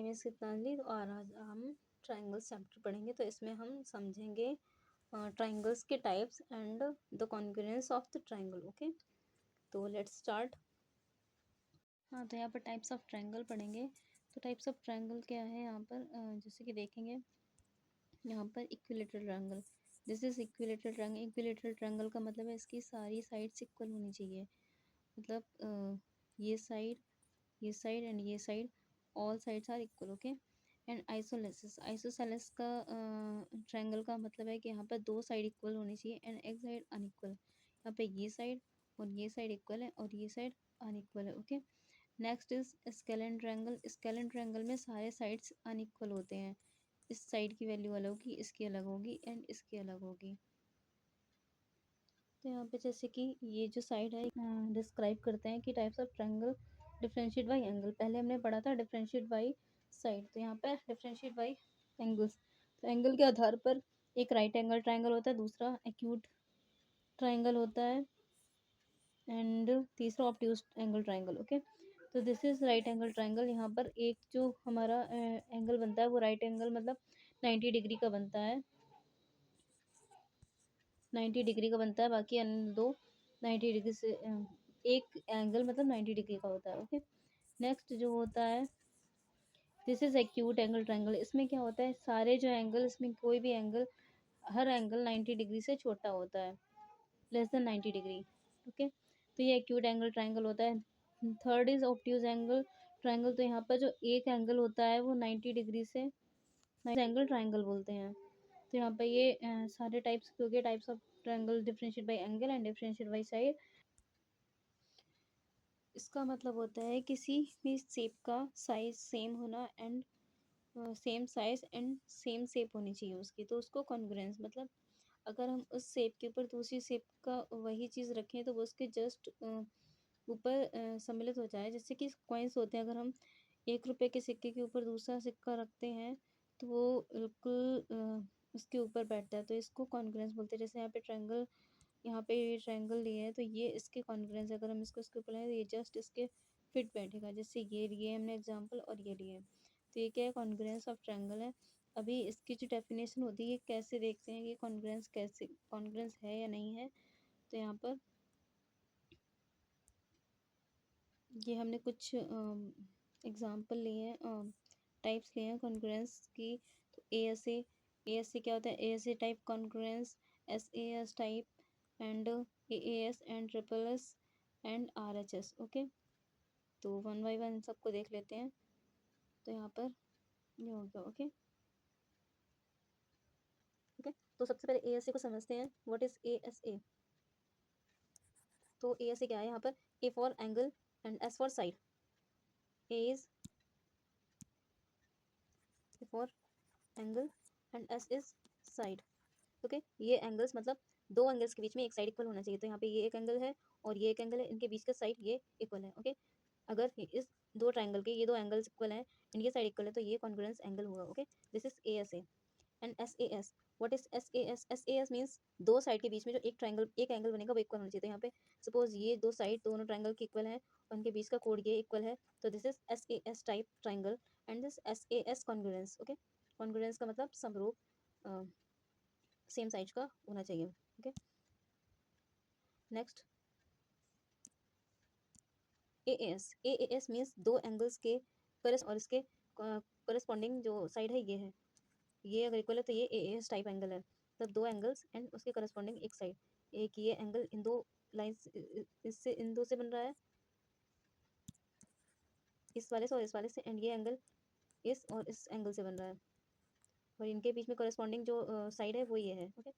Means कितना ली। तो और आज हम ट्राइंगल्स चैप्टर पढ़ेंगे, तो इसमें हम समझेंगे ट्राइंगल्स के types and the congruence of the triangle. Okay, तो लेट्स स्टार्ट। हाँ, तो यहाँ पर टाइप्स ऑफ ट्राइंगल पढ़ेंगे। तो टाइप्स ऑफ ट्राइंगल क्या है यहाँ पर, जैसे कि देखेंगे यहाँ पर equilateral triangle. This is equilateral triangle. Equilateral triangle का मतलब है इसकी सारी साइड्स इक्वल होनी चाहिए। मतलब ये साइड एंड ये side, all sides are equal. Okay. And isosceles, isosceles का ट्रायंगल का मतलब है कि यहाँ पर दो साइड इक्वल होनी चाहिए एंड एक साइड अनइक्वल। यहाँ पे ये साइड और ये साइड इक्वल है और ये साइड अनइक्वल है। Okay. Next is scalene triangle. Scalene triangle में सारे साइड्स अनइक्वल होते हैं। इस साइड की वैल्यू अलग होगी, इसकी अलग होगी एंड इसकी अलग होगी। तो यहाँ पे जैसे कि ये जो साइड है डिस्क्राइब करते हैं कि types of triangle differentiate bye angle. पहले हमने पढ़ा था डिफरेंशिएट बाय साइड, तो यहाँ पे डिफरेंशिएट बाय एंगल्स। तो एंगल के आधार पर एक राइट एंगल ट्रायंगल होता है, दूसरा एक्यूट ट्रायंगल होता है एंड तीसरा ऑब्ट्यूज एंगल ट्रायंगल। ओके, तो this is right angle triangle. यहाँ पर एक जो हमारा एंगल बनता है वो राइट एंगल मतलब 90 डिग्री का बनता है, 90 डिग्री का बनता है। बाकी अन्य दो 90 डिग्री से एक एंगल मतलब 90 डिग्री का होता है। ओके। नेक्स्ट जो होता है this is acute angle triangle. इसमें क्या होता है, सारे जो एंगल, इसमें कोई भी एंगल, हर एंगल 90 डिग्री से छोटा होता है, लेस देन 90 डिग्री। ओके, तो ये एक्यूट एंगल ट्रायंगल होता है। Third is obtuse angle triangle. तो यहाँ पर जो एक एंगल होता है वो 90 डिग्री से एंगल ट्रायंगल बोलते हैं। तो यहाँ पे ये सारे टाइप्स हो गए, types of triangle differentiate bye angle and differentiate by side. इसका मतलब होता है किसी भी शेप का साइज सेम होना and same size and same shape होनी चाहिए उसकी, तो उसको कॉन्ग्रुएंस। मतलब अगर हम उस शेप के ऊपर दूसरी शेप का वही चीज़ रखें तो वो उसके जस्ट ऊपर सम्मिलित हो जाए। जैसे कि कॉइन्स होते हैं, अगर हम 1 रुपए के सिक्के के ऊपर दूसरा सिक्का रखते हैं तो वो बिल्कुल उसके ऊपर बैठता है, तो इसको कॉन्ग्रुएंस बोलते हैं। जैसे यहाँ पे ट्रायंगल, यहाँ पे ये ट्रायंगल लिए है तो ये इसके कॉन्ग्रुएंस, अगर हम इसको इसके ऊपर लाएं तो ये जस्ट इसके फिट बैठेगा। जैसे ये लिए हमने एग्जांपल और ये लिए, तो ये क्या है, कॉन्ग्रुएंस ऑफ ट्रायंगल है। अभी इसकी जो डेफिनेशन होती है कैसे देखते हैं कि कॉन्ग्रुएंस कैसे कॉन्ग्रुएंस है या नहीं है। तो यहाँ पर ये हमने कुछ एग्जांपल लिए हैं, टाइप्स लिए हैं कॉन्ग्रुएंस की। तो ए एस ए क्या होता है, A S A type congruence, S A S type and A S and triple S and R H S. Okay, तो वन बाई वन सबको देख लेते हैं। तो यहाँ पर ये हो गया। ओके ओके, तो सबसे पहले ए एस ए को समझते हैं। What is A S A? तो ए एस ए क्या है, यहाँ पर A for angle and S for side. A is for angle and S is side. Okay, ये एंगल्स मतलब दो एंगल्स के बीच में एक साइड इक्वल होना चाहिए। तो यहाँ पे ये एक एंगल है और ये एक एंगल है, इनके बीच का साइड ये इक्वल है। ओके, अगर इस दो ट्राइंगल के ये दो एंगल्स इक्वल हैं एंड ये साइड इक्वल है तो ये कॉन्ग्रुएंस एंगल होगा। Okay, this is A S A and S A S. What is S A S? S A S means दो साइड के बीच में जो एक ट्राइंगल एक एंगल बनेगा वो इक्वल होना चाहिए। तो यहाँ पे सपोज ये दो साइड दोनों ट्राइंगल के इक्वल है, उनके बीच का कोड ये इक्वल है, तो this is S A S type triangle and this S A S congruence. Okay, congruence का मतलब समरूप, सेम साइज का होना चाहिए। Okay, next A S. A S means दो एंगल्स के और इसके करस्पॉन्डिंग जो साइड है ये अगर इक्वल है तो ये ए एस टाइप एंगल है। मतलब दो एंगल्स एंड उसके करस्पॉन्डिंग एक साइड, एक ये एंगल इन दो लाइंस इससे इन दो से बन रहा है, इस वाले से और इस वाले से, एंड ये एंगल इस और इस एंगल से बन रहा है और इनके बीच में करस्पॉन्डिंग जो साइड है वो ये है। Okay,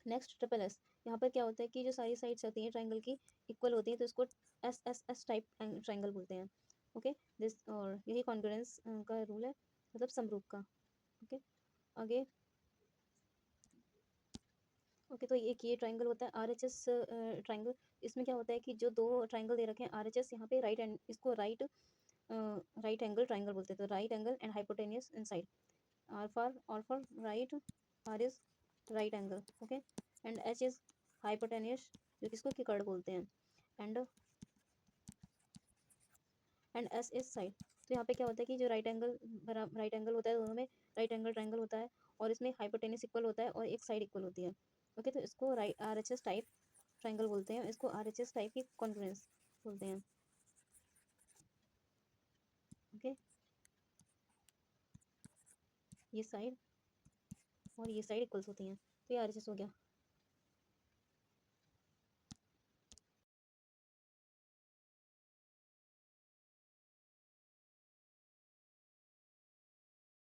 next triple S. यहाँ पर क्या होता है कि जो सारी साइड्स होती हैं ट्राइंगल की इक्वल होती हैं तो इसको S S S type triangle बोलते हैं। ओके, दिस और यही कॉन्ग्रुएंस का रूल है, मतलब समरूप का। ओके, आगे ओके, तो एक ये ट्राइंगल होता है आर एच एस ट्राइंगल। इसमें क्या होता है कि जो दो ट्राइंगल दे रखे हैं आर एच एस, यहाँ पे राइट एंड इसको राइट एंगल ट्राइंगल बोलते हैं। तो right angle and hypotenuse in side, R for right, R is right angle. Okay, and H is hypotenuse जो किसको किकड़ बोलते हैं, एंड एस इज साइड। तो यहाँ पे क्या होता है कि जो राइट एंगल होता है दोनों में, राइट एंगल ट्राइंगल होता है और इसमें हाइपोटेन्यूज इक्वल होता है और एक साइड इक्वल होती है। ओके, तो इसको RHS टाइप ट्राइंगल बोलते हैं, इसको RHS टाइप की कॉन्ग्रुएंस बोलते हैं। ओके, ये साइड और ये साइड इक्वल्स होती हैं, तो ये RHS हो गया।